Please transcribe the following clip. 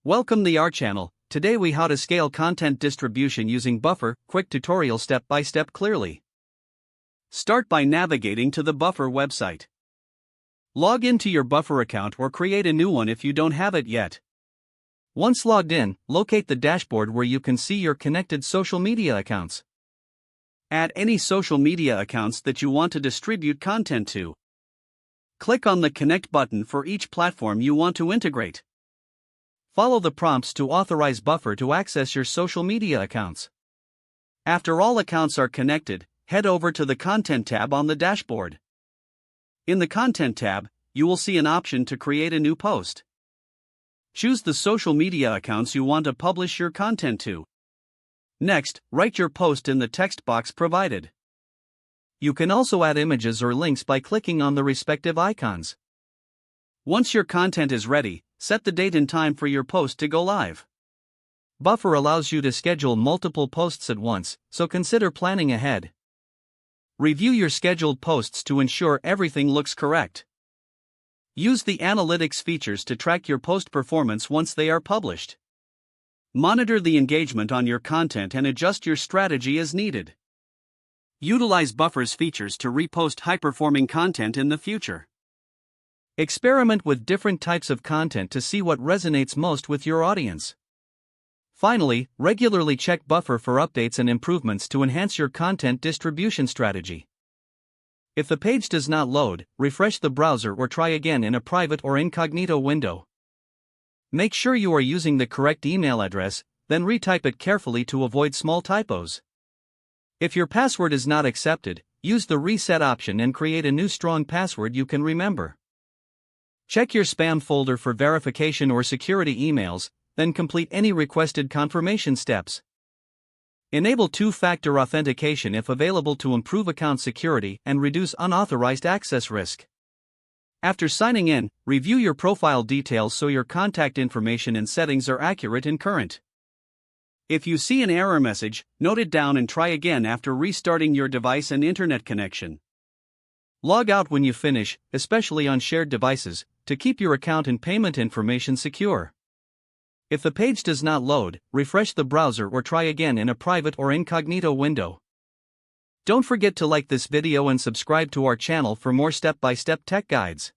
Welcome to our channel. Today we how to scale content distribution using Buffer, quick tutorial step by step clearly. Start by navigating to the Buffer website. Log into your Buffer account or create a new one if you don't have it yet. Once logged in, locate the dashboard where you can see your connected social media accounts. Add any social media accounts that you want to distribute content to. Click on the Connect button for each platform you want to integrate. Follow the prompts to authorize Buffer to access your social media accounts. After all accounts are connected, head over to the Content tab on the dashboard. In the Content tab, you will see an option to create a new post. Choose the social media accounts you want to publish your content to. Next, write your post in the text box provided. You can also add images or links by clicking on the respective icons. Once your content is ready, set the date and time for your post to go live. Buffer allows you to schedule multiple posts at once, so consider planning ahead. Review your scheduled posts to ensure everything looks correct. Use the analytics features to track your post performance once they are published. Monitor the engagement on your content and adjust your strategy as needed. Utilize Buffer's features to repost high-performing content in the future. Experiment with different types of content to see what resonates most with your audience. Finally, regularly check Buffer for updates and improvements to enhance your content distribution strategy. If the page does not load, refresh the browser or try again in a private or incognito window. Make sure you are using the correct email address, then retype it carefully to avoid small typos. If your password is not accepted, use the reset option and create a new strong password you can remember. Check your spam folder for verification or security emails, then complete any requested confirmation steps. Enable two-factor authentication if available to improve account security and reduce unauthorized access risk. After signing in, review your profile details so your contact information and settings are accurate and current. If you see an error message, note it down and try again after restarting your device and internet connection. Log out when you finish, especially on shared devices, to keep your account and payment information secure. If the page does not load, refresh the browser or try again in a private or incognito window. Don't forget to like this video and subscribe to our channel for more step-by-step tech guides.